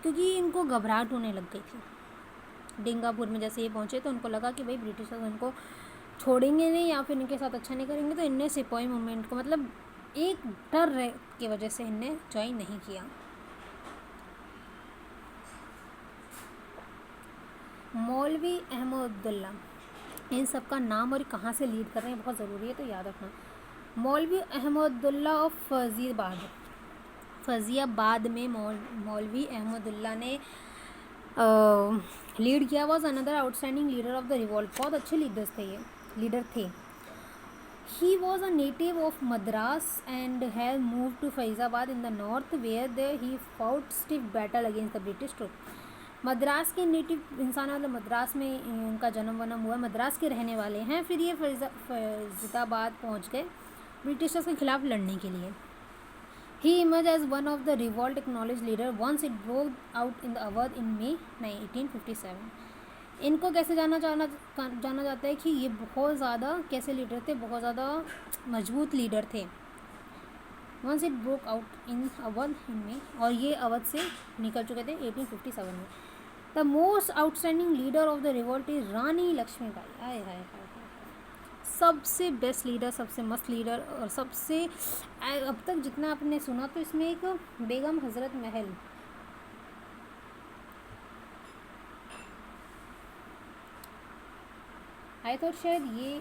क्योंकि इनको घबराहट होने लग गई थी। डिंगापुर में जैसे ये पहुँचे तो उनको लगा कि भाई ब्रिटिशर्स उनको छोड़ेंगे नहीं या फिर इनके साथ अच्छा नहीं करेंगे, तो इनने सिपाही मूवमेंट को मतलब एक डर की वजह से इनने ज्वाइन नहीं किया। मौलवी अहमदुल्ला, इन सब का नाम और कहाँ से लीड कर रहे हैं बहुत ज़रूरी है, तो याद रखना। मौलवी अहमदुल्ला ऑफ फैज़ियाबाद में मौलवी अहमदुल्ला ने लीड किया। Was another outstanding leader of the revolt, बहुत अच्छे लीडर थे। He was a native of Madras and has move to Faizabad in the north where he fought stiff battle against the British troop. Madras के native इंसान, मतलब मद्रास में इनका जन्म हुआ, मद्रास के रहने वाले हैं। फिर ये फैज़ाबाद पहुंच गए ब्रिटिशर्स के खिलाफ लड़ने के लिए। He emerge as one of the revolt acknowledge leader once it broke out in the Awadh in May 1857। इनको कैसे जाना जाता है कि ये बहुत ज़्यादा कैसे लीडर थे, बहुत ज़्यादा मजबूत लीडर थे। Once it broke out in Awadh in May, और ये अवध से निकल चुके थे 1857 में। The most outstanding leader of the revolt is Rani Lakshmibai. आय हाय हाय, सबसे बेस्ट लीडर, सबसे मस्त लीडर, और सबसे अब तक जितना आपने सुना तो इसमें एक बेगम हजरत महल, आई थॉट शायद ये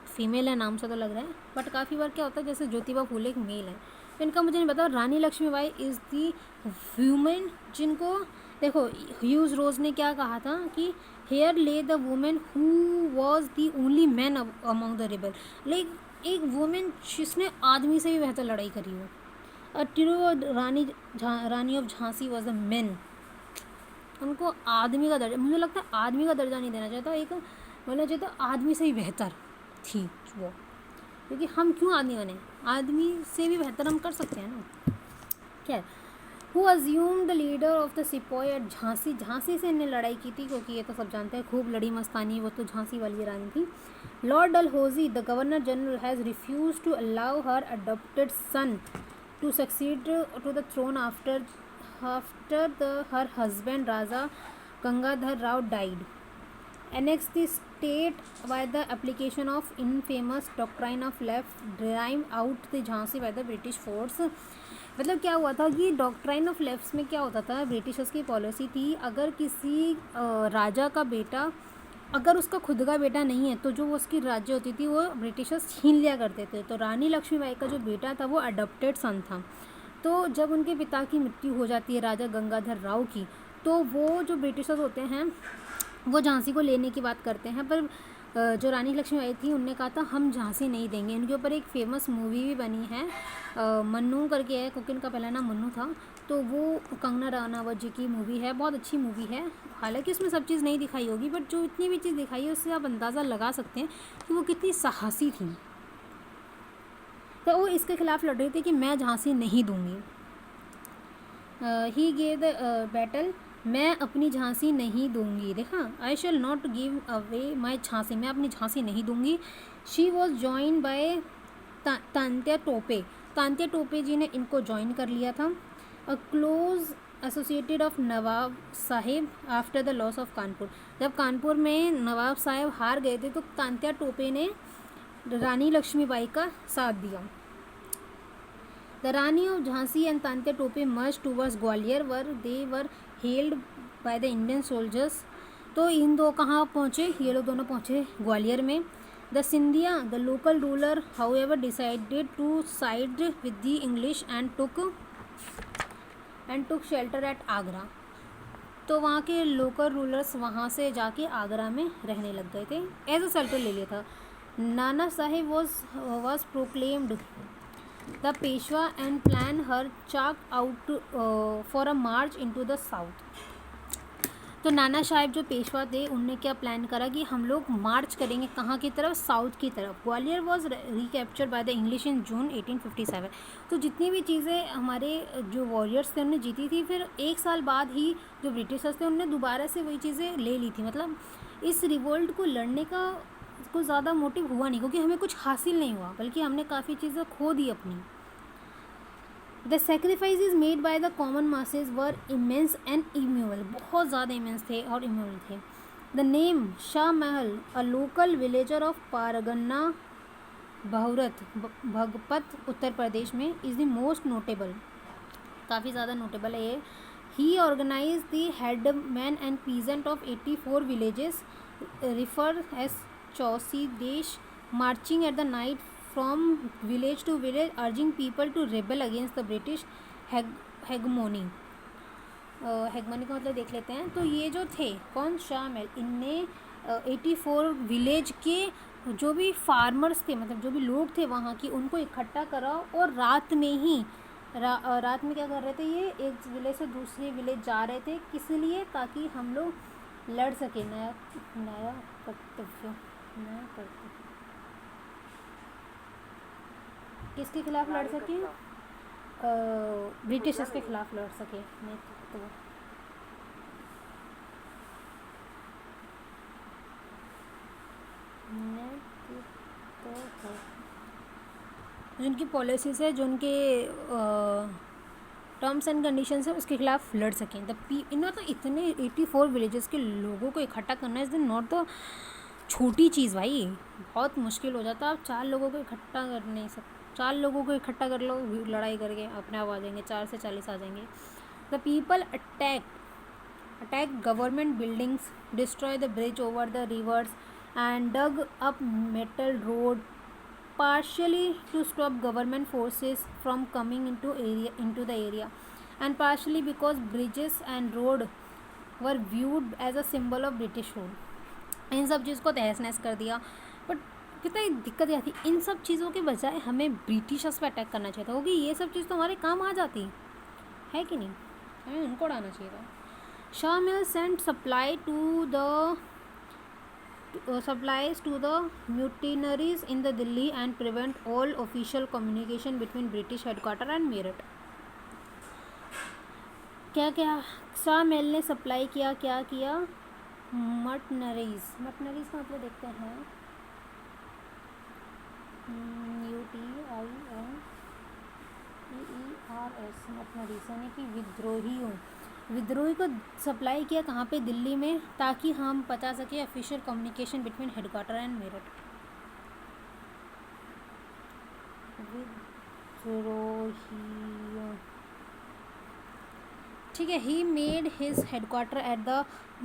फीमेल है, नाम से तो लग रहा है, बट काफ़ी बार क्या होता है जैसे ज्योतिबा फूले एक मेल है, तो इनका मुझे नहीं पता। रानी लक्ष्मीबाई इज़ दी वुमेन जिनको, देखो ह्यूज रोज ने क्या कहा था कि हेयर ले the women who was the only man among the rebel, like एक वुमेन जिसने आदमी से भी बेहतर लड़ाई करी हो। और true Rani of Jhansi was the man, उनको आदमी का दर्जा, मुझे लगता है आदमी का दर्जा नहीं देना चाहता, एक बोलना चाहिए तो आदमी से भी बेहतर थी वो, क्योंकि हम क्यों आदमी बने, आदमी से भी बेहतर हम कर सकते हैं ना। क्या who assume the leader of the sepoy at Jhansi, Jhansi से इन्हें लड़ाई की थी, क्योंकि ये तो सब जानते हैं खूब लड़ी मस्तानी, वो तो झांसी वाली रानी थी। Lord Dalhousie the governor general has refuse to allow her adopted son to succeed to the throne after her husband Raja Gangadhar Rao died. Annexed the state by the application of infamous doctrine of left, driving out the Jhansi by the British force। मतलब क्या हुआ था कि doctrine of लेफ्ट्स में क्या होता था, Britishers की पॉलिसी थी, अगर किसी राजा का बेटा, अगर उसका खुद का बेटा नहीं है तो जो वो उसकी राज्य होती थी वो ब्रिटिशर्स छीन लिया करते थे। तो रानी लक्ष्मीबाई का जो बेटा था वो अडॉप्टेड सन था। तो जब उनके पिता की मृत्यु हो जाती है राजा गंगाधर राव की, तो वो जो ब्रिटिशर्स होते हैं वो झांसी को लेने की बात करते हैं, पर जो रानी लक्ष्मीबाई थी उनने कहा था हम झांसी नहीं देंगे। इनके ऊपर एक फेमस मूवी भी बनी है, मन्नू करके है, क्योंकि इनका पहला नाम मन्नू था। तो वो कंगना रनावत जी की मूवी है, बहुत अच्छी मूवी है। हालांकि उसमें सब चीज़ नहीं दिखाई होगी, बट जो इतनी भी चीज़ दिखाई है उससे आप अंदाज़ा लगा सकते हैं कि वो कितनी साहसी थी। तो वो इसके खिलाफ लड़ रही थी कि मैं झांसी नहीं दूंगी। ही गेव द बैटल, मैं अपनी झांसी नहीं दूंगी। देखा, I shall not give away my Jhansi, मैं अपनी झांसी नहीं दूंगी। She was join by Tantya Tope, Tantya Tope ji ने इनको ज्वाइन कर लिया था। A close associated of Nawab Saheb after the loss of Kanpur, जब कानपुर में नवाब साहेब हार गए थे तो तांत्या टोपे ने रानी लक्ष्मीबाई का साथ दिया। The Rani of Jhansi and Tantia Tope marched towards Gwalior where they were hailed by the Indian soldiers. तो इन दो कहाँ पहुँचे, ये लोग दोनों पहुँचे ग्वालियर में। The Scindia the local ruler however decided to side with the English and took shelter at Agra. तो वहाँ के लोकल रूलर्स वहाँ से जाके आगरा में रहने लग गए थे, एज अ शेल्टर ले लिया था। Nana Saheb was proclaimed the Peshwa and planned her charge out for a march into the south। तो नाना साहेब जो पेशवा थे उनने क्या प्लान करा कि हम लोग मार्च करेंगे कहाँ की तरफ, साउथ की तरफ। Gwalior was recapture by the English in June 1857। तो जितनी भी चीज़ें हमारे जो वॉरियर्स थे उन्होंने जीती थी, फिर एक साल बाद ही जो ब्रिटिशर्स थे उन्होंने दोबारा से वही चीज़ें ले ली थी। मतलब इस रिवोल्ट को लड़ने का कुछ ज़्यादा मोटिव हुआ नहीं, क्योंकि हमें कुछ हासिल नहीं हुआ, बल्कि हमने काफ़ी चीज़ें खो दी अपनी। The sacrifices made by the common masses were immense and immovable, बहुत ज़्यादा इमेंस थे और इम्यूबल थे। The name Shah Mahal, a local villager of पारगन्ना बहुरत Baghpat Uttar Pradesh में, इज़ द मोस्ट नोटेबल, काफ़ी ज़्यादा नोटेबल है ये। He organize the headman and peasant of 84 villages refer as Chausi Desh, marching at the night from village to village urging people to rebel against the British hegemony। हेगमनी का मतलब देख लेते हैं। तो ये जो थे कौन, शाह महल, इनने 84 विलेज के जो भी फार्मर्स थे, मतलब जो भी लोग थे वहाँ की, उनको इकट्ठा करा और रात में ही रात में क्या कर रहे थे, ये एक विलेज से दूसरे विलेज जा रहे थे, किस लिए, ताकि हम लोग लड़ सके नया कर्तव्य किसके खिलाफ लड़ सके, ब्रिटिशर्स के खिलाफ लड़ सके। नेतृत्व जिनकी पॉलिसीज है, जो उनके टर्म्स एंड कंडीशंस है, उसके खिलाफ लड़ सकें। तो इतने 84 विलेजेस के लोगों को इकट्ठा करना इज़ नॉट द छोटी चीज़ भाई, बहुत मुश्किल हो जाता है। आप 4 लोगों को इकट्ठा कर नहीं सकते, 4 लोगों को इकट्ठा कर लो, लड़ाई करके अपने आप आ जाएंगे, 4 से 40 आ जाएंगे। The people attack government buildings, destroy the bridge over the rivers and dug up metal road partially to stop government forces from coming into the area and partially because bridges and road were viewed as a symbol of British rule। इन सब चीज़ को तहस नहस कर दिया। But कितना दिक्कत आती, इन सब चीज़ों के बजाय हमें ब्रिटिशर्स पे अटैक करना चाहिए था, क्योंकि ये सब चीज़ तो हमारे काम आ जाती है कि नहीं, हमें उनको उड़ाना चाहिए था। शाह महल Saint supplies to the mutineers in the Delhi and prevent all official communication between British headquarter and Meerut. क्या क्या शाह महल ने सप्लाई किया, क्या किया, मटनरीज का मतलब देखते हैं, UTINEERS, मटनरीज यानी कि विद्रोही को सप्लाई किया कहाँ पे, दिल्ली में, ताकि हम बता सके official communication between headquarter and Meerut. विद्रोही ठीक है। He made his headquarter at the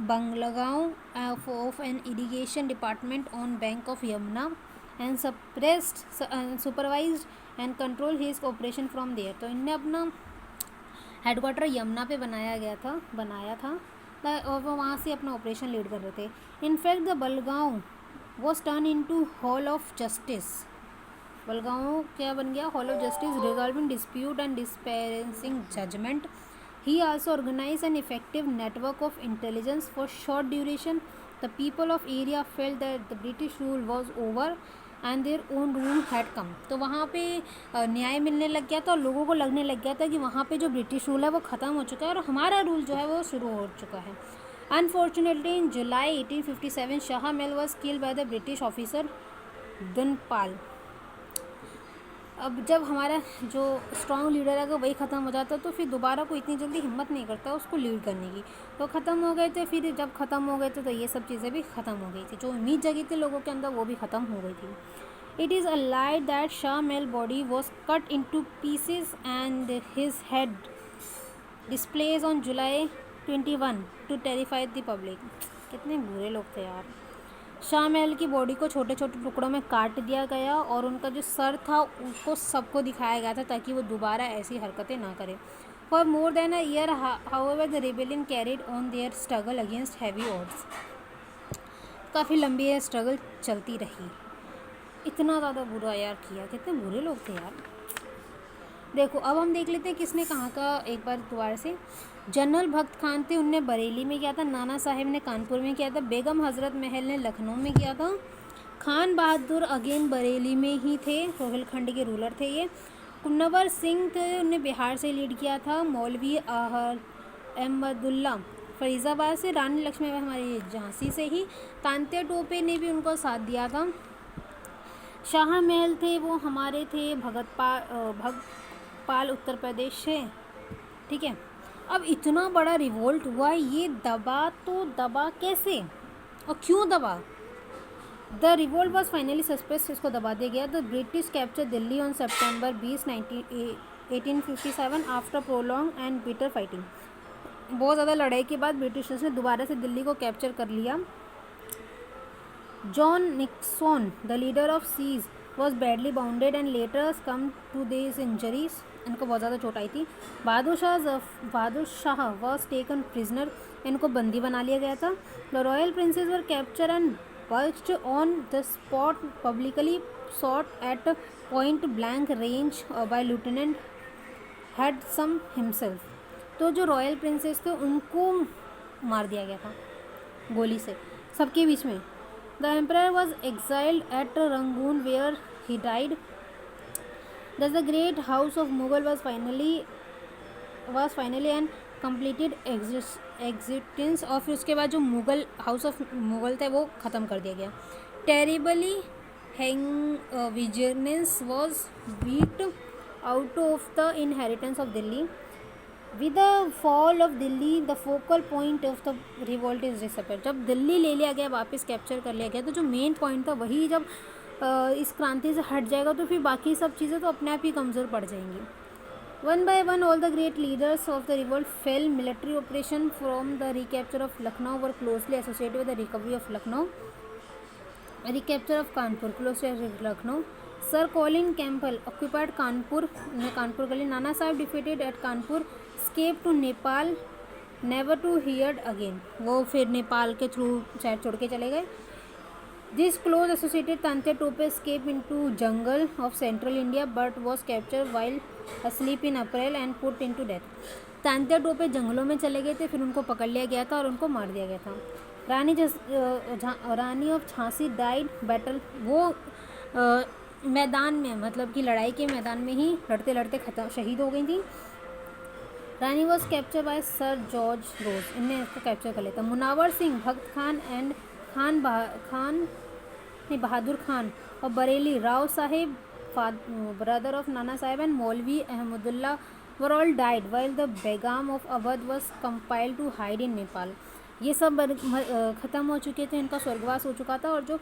bungalow of an irrigation department on bank of Yamuna and supervised and control his operation from there. तो इनने अपना हेडक्वार्टर यमुना पे बनाया था और वो वहाँ से अपना ऑपरेशन लीड कर रहे थे। In fact the bungalow was turn into hall of justice. Bungalow क्या बन गया? Hall of justice resolving dispute and dispensing judgement. He also organized an effective network of intelligence for short duration. The people of area felt that the British rule was over and their own rule had come. तो वहाँ पे न्याय मिलने लग गया था और लोगों को लगने लग गया था कि वहाँ पे जो ब्रिटिश रूल है वो ख़त्म हो चुका है और हमारा रूल जो है वो शुरू हो चुका है। Unfortunately, in July 1857, Shah Mahal was killed by the British officer Dhanpal. अब जब हमारा जो स्ट्रॉन्ग लीडर है अगर वही ख़त्म हो जाता तो फिर दोबारा कोई इतनी जल्दी हिम्मत नहीं करता उसको लीड करने की। तो ख़त्म हो गए थे। फिर जब ख़त्म हो गए थे तो ये सब चीज़ें भी ख़त्म हो गई थी, जो उम्मीद जगी थी लोगों के अंदर वो भी ख़त्म हो गई थी। It is alleged that Shah Mahal body was cut into pieces and his head displays on July 21 to terrify the public. कितने बुरे लोग थे यार। शाह महल की बॉडी को छोटे छोटे टुकड़ों में काट दिया गया और उनका जो सर था उसको सबको दिखाया गया था ताकि वो दोबारा ऐसी हरकतें ना करें। For more than a year however the rebellion carried on their struggle against heavy odds. काफ़ी लंबी ये स्ट्रगल चलती रही। इतना ज़्यादा बुरा यार किया, कितने बुरे लोग थे यार। देखो अब हम देख लेते हैं किसने कहाँ का एक बार दोबारा से। जनरल भक्त खान थे, उनने बरेली में किया था। नाना साहेब ने कानपुर में किया था। बेगम हजरत महल ने लखनऊ में किया था। खान बहादुर अगेन बरेली में ही थे, रोहिलखंड के रूलर थे ये। कुन्नवर सिंह थे, उन्हें बिहार से लीड किया था। मौलवी अहमदुल्ला फरीज़ाबाद से। रानी लक्ष्मीबाई हमारी झांसी से ही। तांत्या टोपे ने भी उनको साथ दिया था। शाह महल थे वो हमारे थे भगपाल उत्तर प्रदेश से, ठीक है। अब इतना बड़ा रिवोल्ट हुआ, ये दबा कैसे और क्यों दबा? The revolt was finally suspense, इसको दबा दिया गया। The British capture Delhi on September 20, 1857 after prolong and bitter fighting. बहुत ज़्यादा लड़ाई के बाद ब्रिटिशर्स ने दोबारा से दिल्ली को कैप्चर कर लिया। John Nixon the leader of siege was badly wounded and later came to this injuries. इनको बहुत ज़्यादा चोट आई थी। Bahadur Shah was taken prisoner, इनको बंदी बना लिया गया था। The royal princes were capture and बल्च्ड on the spot publicly shot at point blank range by lieutenant Hodson himself. तो जो रॉयल प्रिंसेस थे उनको मार दिया गया था गोली से सबके बीच में। The emperor was exiled at Rangoon where he died. Thus the great house of Mughal was finally and completed existence। और फिर उसके बाद जो मुगल हाउस ऑफ मुगल था वो ख़त्म कर दिया गया। Terribly vigilance was beat out of the inheritance of Delhi. With the fall of Delhi the focal point of the revolt is disappear. जब दिल्ली ले लिया गया, वापस कैप्चर कर लिया गया, तो जो मेन पॉइंट था वही जब इस क्रांति से हट जाएगा तो फिर बाकी सब चीज़ें तो अपने आप ही कमज़ोर पड़ जाएंगी। One by one all the great leaders of the revolt fail. Military operation from the recapture of Lucknow were closely associated with the recovery of Lucknow. Recapture of Kanpur close to Lucknow. Sir Colin Campbell occupied Kanpur, ने कानपुर कर लिया। Nana Sahab defeated at Kanpur, escape to Nepal, never to heard again. वो फिर नेपाल के through शायद छोड़ के चले गए। This close associated Tantia Tope escaped into jungle of central India but was captured while asleep in April and put into death। Tantya Tope जंगलों में चले गए थे, फिर उनको पकड़ लिया गया था और उनको मार दिया गया था। रानी ऑफ झांसी डाइड बैटल, वो मैदान में मतलब कि लड़ाई के मैदान में ही लड़ते लड़ते शहीद हो गई थी। Rani was capture by sir George Rose, इनने इसको कैप्चर कर लिया था। मुनावर सिंह, भक्त खान एंड बहादुर खान और Bareilly Rao Saheb brother of Nana Saheb and Maulvi Ahmadullah were all died while the Begum of Awadh was compelled to hide in Nepal. ये सब ख़त्म हो चुके थे, इनका स्वर्गवास हो चुका था और जो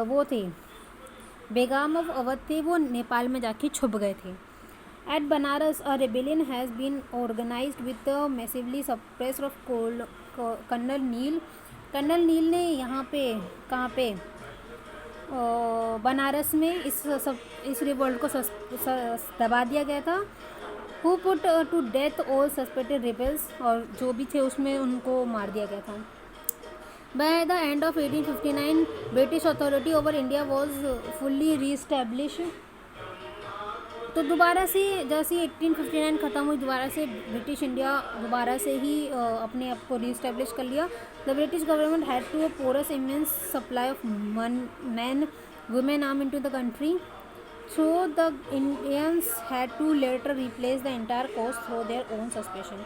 वो थे बेगम ऑफ अवध थे वो नेपाल में जाके छुप गए थे। At Banaras, a rebellion has been organized with the massively suppressed of colonel Neill. Colonel Neill ने यहाँ पे कहाँ पे बनारस में इस रिवोल्ट को दबा दिया गया था. Who put to death all suspected rebels, और जो भी थे उसमें उनको मार दिया गया था. By the end of 1859 British authority over India was fully re-establish. तो दोबारा से जैसे 1859 ख़त्म हुई, दोबारा से ब्रिटिश इंडिया दोबारा से ही अपने आप को रीस्टैब्लिश कर लिया. The British government had to pour immense supply of man women arm into the country. So the Indians had to later replace the entire cost through their own suppression.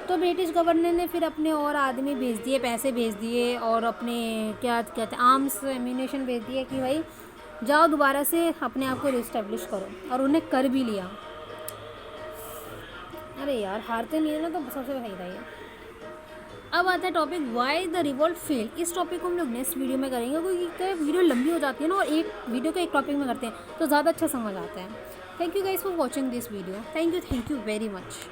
तो British governor ने फिर अपने और आदमी भेज दिए, पैसे भेज दिए, और अपने क्या कहते हैं आर्म्स एम्यूनेशन भेज दिए कि भाई जाओ दोबारा से अपने आप को रिस्टैब्लिश करो, और उन्हें कर भी लिया. अरे यार हारते नहीं है ना, तो सबसे फायदा है. अब आता है topic why the revolt fail. इस टॉपिक को हम लोग नेक्स्ट वीडियो में करेंगे, क्योंकि वीडियो लंबी हो जाती है ना, और एक वीडियो को एक टॉपिक में करते हैं तो ज़्यादा अच्छा समझ आता है. Thank you guys for watching this video. Thank you very much.